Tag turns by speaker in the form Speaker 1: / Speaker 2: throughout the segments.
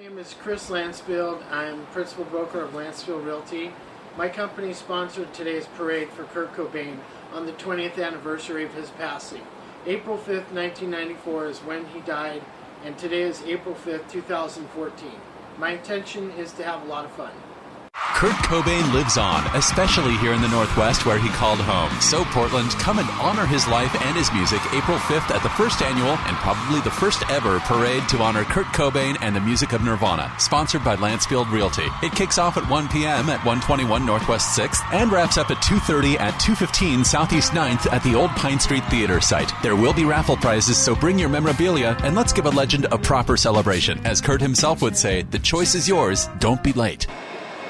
Speaker 1: name is Chris Lansfield. I'm principal broker of Lansfield Realty. My company sponsored today's parade for Kurt Cobain on the 20th anniversary of his passing. April 5th, 1994 is when he died, and today is April 5th, 2014. My intention is to have a lot of fun.
Speaker 2: Kurt Cobain lives on, especially here in the Northwest where he called home. So Portland, come and honor his life and his music April 5th at the first annual and probably the first ever parade to honor Kurt Cobain and the music of Nirvana, sponsored by Lansfield Realty. It kicks off at 1 p.m. at 121 Northwest 6th and wraps up at 2:30 at 215 Southeast 9th at the Old Pine Street Theater site. There will be raffle prizes, so bring your memorabilia and let's give a legend a proper celebration. As Kurt himself would say, the choice is yours, don't be late.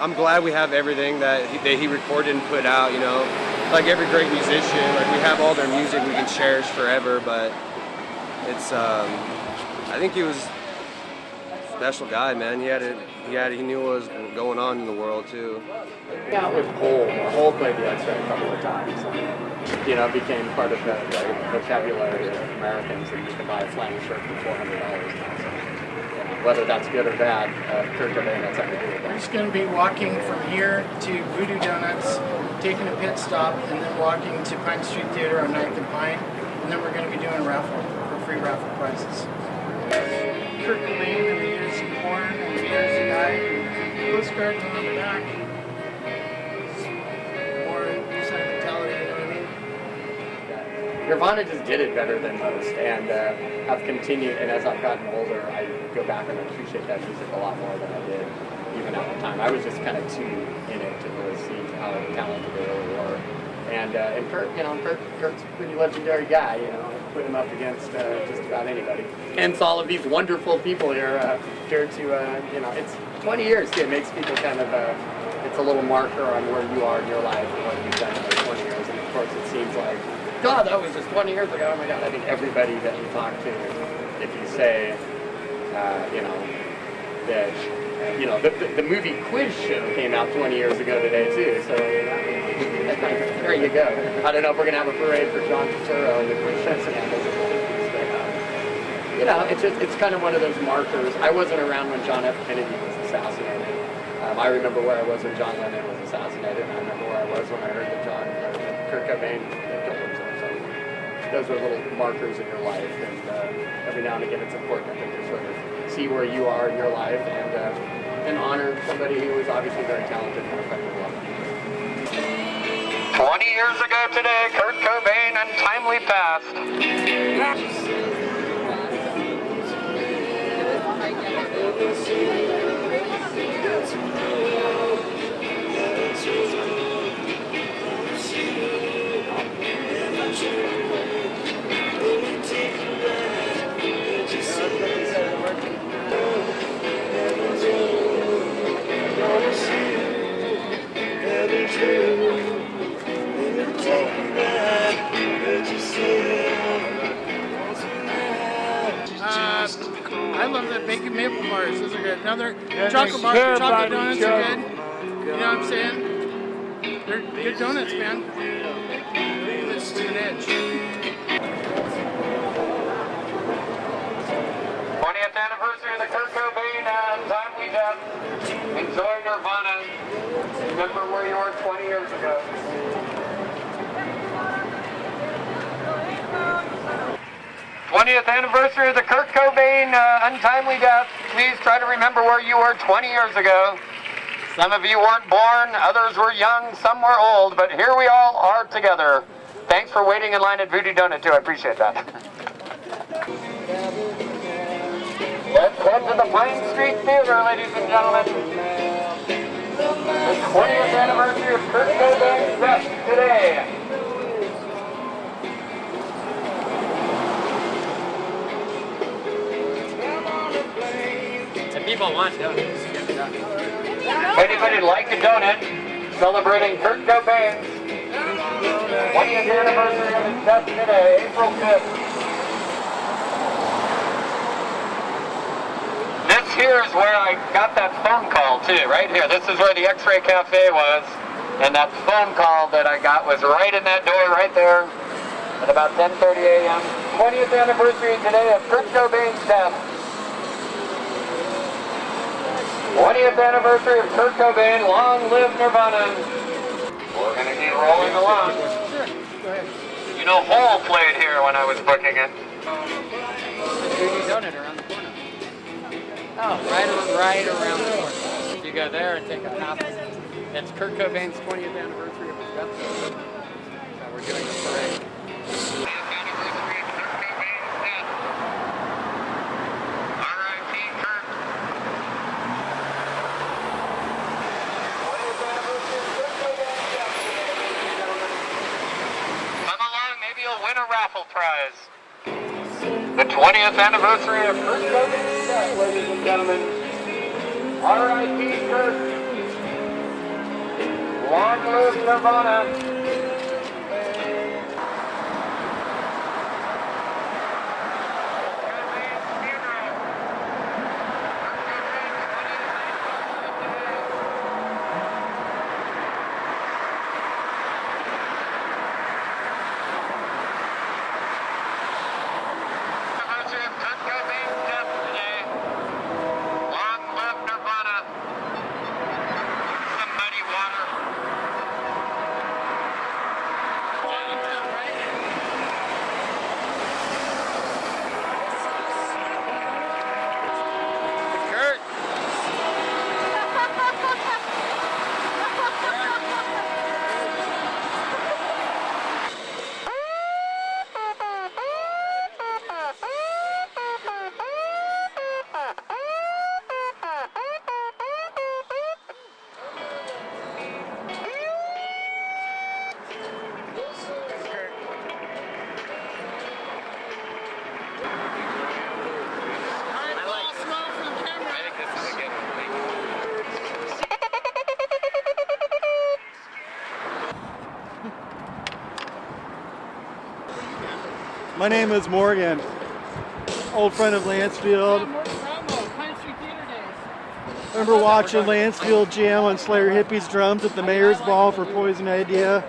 Speaker 3: I'm glad we have everything that he recorded and put out, you know. Like every great musician, like we have all their music we can cherish forever, but it's, I think he was a special guy, man. He knew what was going on in the world, too.
Speaker 4: Yeah, with Hole played the X-Ray a couple of times. You know, it became part of the vocabulary of Americans that you can buy a flannel shirt for $400 now. So, whether that's good or bad, Kurt Cobain has something to do with it.
Speaker 1: We're just going to be walking from here to Voodoo Donuts, taking a pit stop, and then walking to Pine Street Theater on 9th and Pine, and then we're going to be doing a raffle for free raffle prizes. Kurt Cobain and the years he born and the years he died. Postcards on the back. More sentimentality, you know what I mean?
Speaker 4: Nirvana just did it better than most, and have continued. And as I've gotten older, I go back and appreciate that music a lot more than I did even at the time. I was just kind of too in it to really see how talented they really were. And Kurt, you know, Kurt's a pretty legendary guy. You know, put him up against just about anybody. Hence all of these wonderful people here to you know, it's 20 years too. It makes people kind of it's a little marker on where you are in your life and what you've done in those 20 years. And of course, it seems like, God, that was just 20 years ago. Oh my God! I think everybody that you talk to, if you say, you know, that, you know, the movie Quiz Show came out 20 years ago today too. So there you go. I don't know if we're gonna have a parade for John Turturro and the Quiz Show scandals. You know, it's kind of one of those markers. I wasn't around when John F. Kennedy was assassinated. I remember where I was when John Lennon was assassinated, and I remember where I was when I heard that Kurt Cobain killed himself. So those are little markers in your life, and every now and again it's important, I think, to sort of see where you are in your life and honor somebody who was obviously very talented and effective.
Speaker 5: 20 years ago today, Kurt Cobain untimely passed.
Speaker 1: I love the bacon maple bars. Those are good. Another chocolate bar, chocolate donuts are good. You know what I'm saying? They're good donuts, man. It's an edge.
Speaker 5: 20th anniversary of the Kurt Cobain untimely death. Enjoy Nirvana. Remember where you were 20 years ago. 20th anniversary of the Kurt Cobain untimely death. Please try to remember where you were 20 years ago. Some of you weren't born, others were young, some were old, but here we all are together. Thanks for waiting in line at Voodoo Donut too, I appreciate that. Let's head to the Pine Street Theater, ladies and gentlemen. The 20th anniversary of Kurt Cobain's death today.
Speaker 4: People want donuts.
Speaker 5: Anybody like a donut celebrating Kurt Cobain's 20th anniversary of his death today, April 5th. This here is where I got that phone call too, right here. This is where the X-Ray Cafe was, and that phone call that I got was right in that door right there at about 10:30 a.m. 20th anniversary today of Kurt Cobain's death. 20th anniversary of Kurt Cobain. Long live Nirvana. We're going to keep rolling along.
Speaker 1: Sure, go ahead.
Speaker 5: You know, Hole played here when I was booking it.
Speaker 4: Voodoo Donut around the corner. Oh, right around the corner. If you go there and take a half, it's Kurt Cobain's 20th anniversary of his death. So we're doing a parade.
Speaker 5: R.I.P. Kurt. 20th anniversary of Kurt Cobain's death today, ladies and gentlemen. Come along, maybe you'll win a raffle prize. The 20th anniversary of Kurt Cobain's death, ladies and gentlemen. R.I.P. Kurt. Long live Nirvana. Anniversary of Kurt Cobain's death today. Long live Nirvana. Some muddy water.
Speaker 4: Kurt!
Speaker 5: I think this is a good
Speaker 6: My name is Morgan, old friend of Lansfield. Remember watching Lansfield jam on Slayer Hippie's drums at the Mayor's Ball for Poison Idea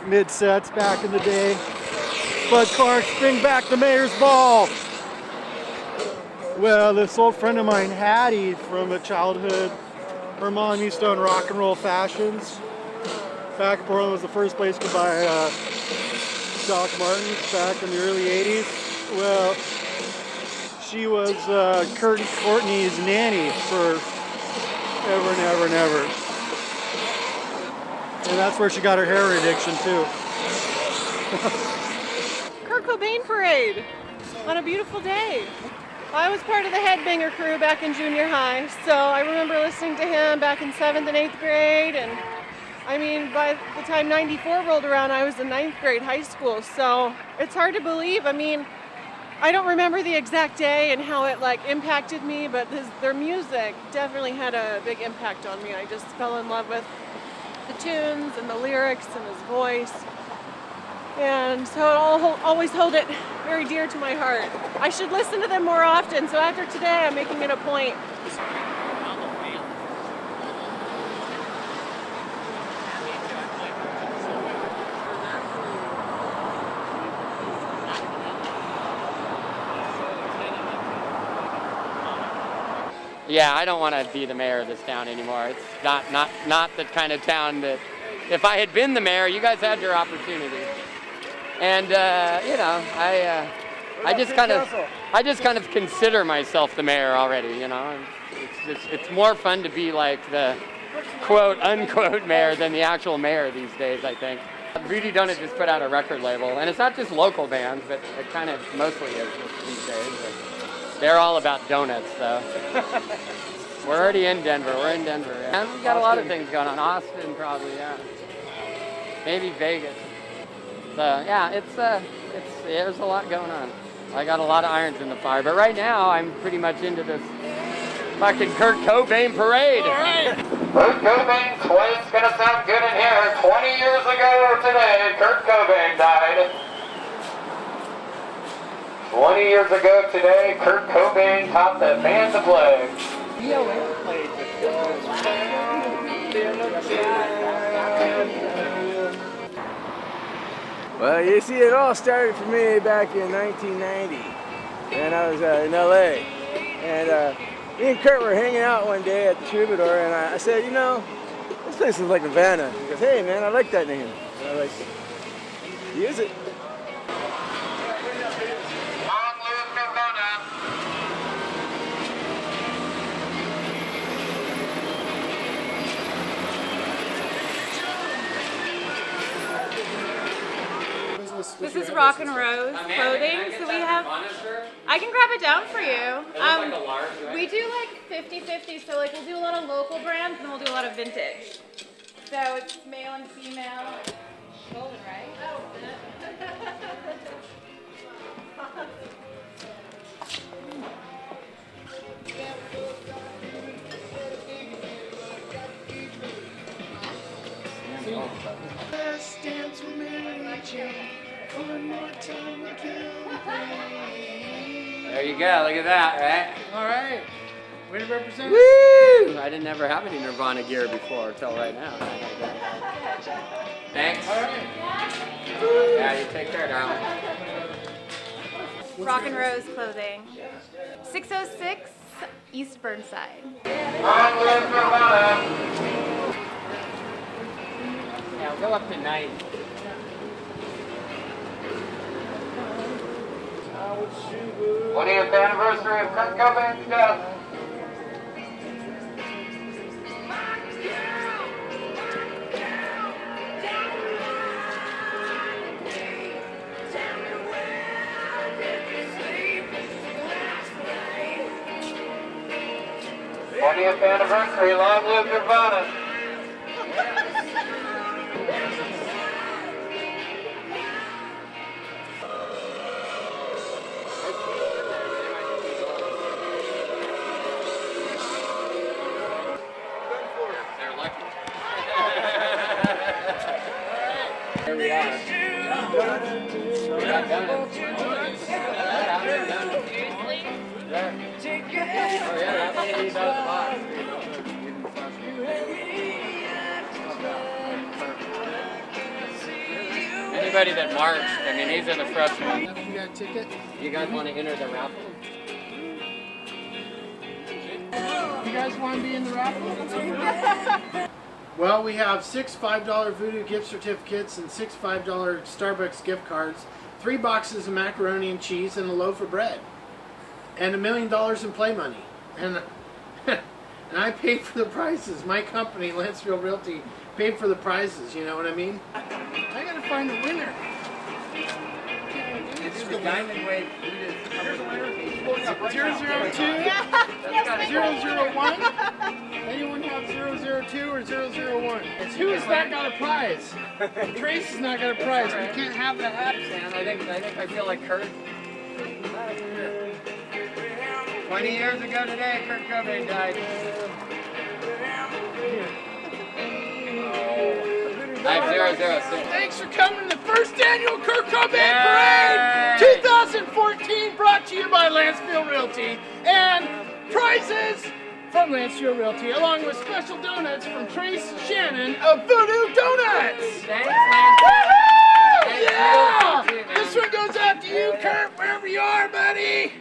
Speaker 6: mid-sets back in the day. Bud Clark, bring back the Mayor's Ball! Well, this old friend of mine, Hattie, from a childhood, her mom used to own Rock and Roll Fashions. Back in Portland was the first place to buy Doc Martens back in the early 80s. Well, she was Kurt and Courtney's nanny for ever and ever and ever. And that's where she got her hair addiction too.
Speaker 7: Kurt Cobain parade on a beautiful day. I was part of the headbanger crew back in junior high, so I remember listening to him back in 7th and 8th grade, and I mean, by the time 94 rolled around, I was in 9th grade high school, so it's hard to believe. I mean, I don't remember the exact day and how it impacted me, but their music definitely had a big impact on me. I just fell in love with the tunes and the lyrics and his voice. And so I'll always hold it very dear to my heart. I should listen to them more often, so after today I'm making it a point.
Speaker 4: Yeah, I don't want to be the mayor of this town anymore. It's not the kind of town that, if I had been the mayor, you guys had your opportunity. And you know, I just kind of consider myself the mayor already. You know, it's more fun to be like the quote unquote mayor than the actual mayor these days, I think. Voodoo Donut just put out a record label, and it's not just local bands, but it kind of mostly is these days. But they're all about donuts, though. We're already in Denver. We're in Denver. Yeah. And we got a lot of things going on. Austin, probably, yeah. Maybe Vegas. So yeah, there's a lot going on. I got a lot of irons in the fire, but right now I'm pretty much into this fucking Kurt Cobain parade.
Speaker 5: All right. Kurt Cobain's voice gonna sound good in here. 20 years ago today, Kurt Cobain died. 20 years ago today, Kurt Cobain taught the band to play.
Speaker 8: Well, you see, it all started for me back in 1990, and I was in LA. And Me and Kurt were hanging out one day at the Troubadour, and I said, you know, this place is like Nirvana. He goes, hey man, I like that name. And I like, use it.
Speaker 5: Long live Nirvana.
Speaker 9: This is Rock and Rose clothing, so we have, I can grab it down for you. We do like 50-50, so like we'll do a lot of local brands and then we'll do a lot of vintage. So it's male and female. Golden, right?
Speaker 1: Last dance with Mary Jane. One more time to kill the pain.
Speaker 4: There you go. Look at that, right?
Speaker 1: All right. Way to represent.
Speaker 4: Woo! I didn't never have any Nirvana gear before until right now. Thanks.
Speaker 1: All right.
Speaker 4: Yeah, you take care now.
Speaker 9: Rock and Rose clothing. 606 East Burnside.
Speaker 5: Long live Nirvana.
Speaker 4: Yeah, we'll go up to 90.
Speaker 5: th anniversary of Kurt Cobain's death. th anniversary, long live Nirvana.
Speaker 4: Here we are. We got donuts. Oh yeah, that's $80 a box. Anybody that marched, I mean, these are the freshmen.
Speaker 1: You got a ticket?
Speaker 4: You guys want to enter the raffle?
Speaker 1: You guys want to be in the raffle? Well, we have 6 $5 Voodoo gift certificates and 6 $5 Starbucks gift cards, 3 boxes of macaroni and cheese, and a loaf of bread, and $1 million in play money. And and I paid for the prizes. My company, Lansfield Realty, paid for the prizes. You know what I mean? I gotta find the winner.
Speaker 4: It's the Diamond Wave
Speaker 1: Here's the winner. 002, 001. Anyone have 002 or 001? Who has not got a prize? Trace has not got a prize. We can't have that happen.
Speaker 4: Man, I feel like Kurt. 20 years ago today, Kurt Cobain died. I have 006.
Speaker 1: Thanks for coming to the first annual Kurt Cobain Parade 2014, brought to you by Lansfield Realty, and prizes from Lansfield Realty, along with special donuts from Trace Shannon of Voodoo Donuts.
Speaker 4: Thanks, man.
Speaker 1: Yeah! This one goes out to you, Kurt, wherever you are, buddy.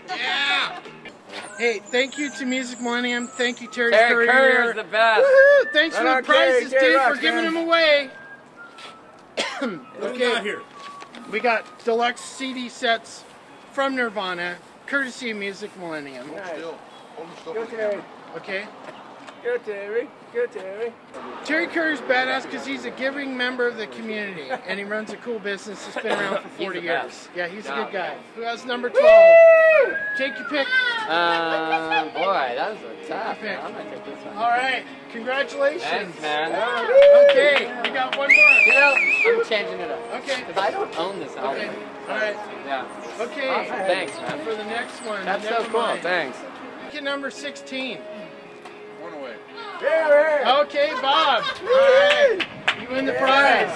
Speaker 1: Yeah! Hey, thank you to Music Millennium. Thank you, Terry
Speaker 4: Currier is the best.
Speaker 1: Woohoo! Thanks for the
Speaker 8: Right on,
Speaker 1: prizes,
Speaker 8: Terry
Speaker 1: dude,
Speaker 8: rocks,
Speaker 1: for giving
Speaker 8: man.
Speaker 1: them away. Okay, we got deluxe CD sets from Nirvana, courtesy of Music Millennium.
Speaker 8: Nice. Go Terry.
Speaker 1: Okay?
Speaker 8: Go Terry. Go Terry.
Speaker 1: Terry Curry's badass because he's a giving member of the community, and he runs a cool business that's been around for 40
Speaker 4: the
Speaker 1: years.
Speaker 4: best.
Speaker 1: Yeah, he's a
Speaker 4: Yeah.
Speaker 1: good guy. Who has number 12? Take your pick.
Speaker 4: Boy, that was a tough.
Speaker 1: Pick.
Speaker 4: I'm gonna take this one.
Speaker 1: All right, congratulations.
Speaker 4: Thanks, man.
Speaker 1: Okay, we got one more.
Speaker 4: You know, I'm changing it up.
Speaker 1: Okay.
Speaker 4: Because I don't own this album.
Speaker 1: Okay. All right.
Speaker 4: Yeah.
Speaker 1: Okay.
Speaker 4: Awesome. Thanks, man.
Speaker 1: For the next one.
Speaker 4: That's so
Speaker 1: never
Speaker 4: cool.
Speaker 1: mind.
Speaker 4: Thanks.
Speaker 1: Get number 16.
Speaker 8: Terry.
Speaker 1: Okay, Bob. All right. You win the prize.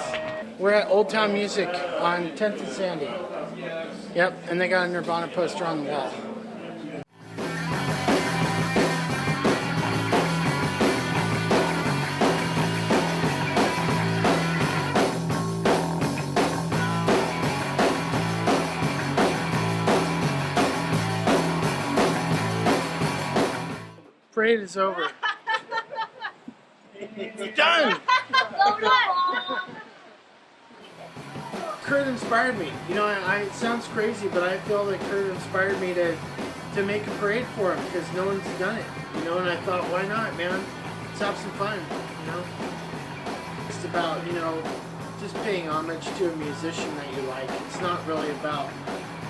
Speaker 1: We're at Old Town Music on 10th and Sandy. Yep, and they got a Nirvana poster on the wall. parade is over. It's done! Kurt inspired me. You know, it sounds crazy, but I feel like Kurt inspired me to make a parade for him because no one's done it. You know, and I thought, why not, man? Let's have some fun. You know, it's about, you know, just paying homage to a musician that you like. It's not really about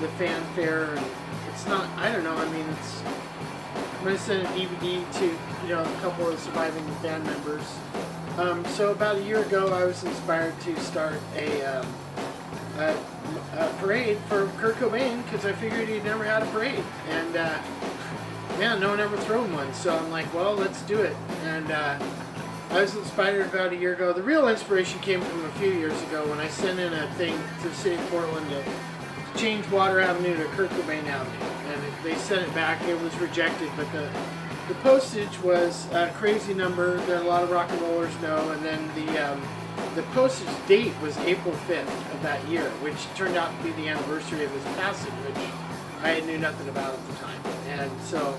Speaker 1: the fanfare, and it's not. I don't know. I mean, it's. I'm gonna send a DVD to, you know, a couple of surviving band members. So about a year ago, I was inspired to start a parade for Kurt Cobain because I figured he'd never had a parade, and man, no one ever thrown one. So I'm like, well, let's do it. And I was inspired about a year ago. The real inspiration came from a few years ago when I sent in a thing to the city of Portland to change Water Avenue to Kurt Cobain Avenue, and they sent it back. It was rejected, but the postage was a crazy number that a lot of rock and rollers know, and then the postage date was April 5th of that year, which turned out to be the anniversary of his passing, which I knew nothing about at the time. And so,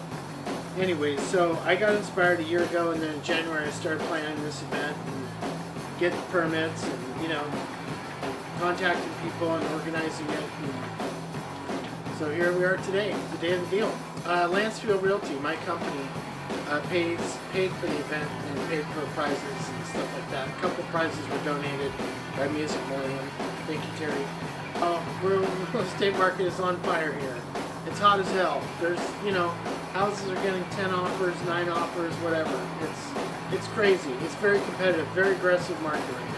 Speaker 1: anyways, so I got inspired a year ago, and then in January I started planning this event and getting permits and, you know, contacting people and organizing it. And so here we are today, the day of the deal. Lansfield Realty, my company, paid for the event and paid for prizes and stuff like that. A couple prizes were donated by Music Millennium. Thank you, Terry. Real estate market is on fire here. It's hot as hell. There's, you know, houses are getting 10 offers, 9 offers, whatever. It's crazy. It's very competitive, very aggressive market right now.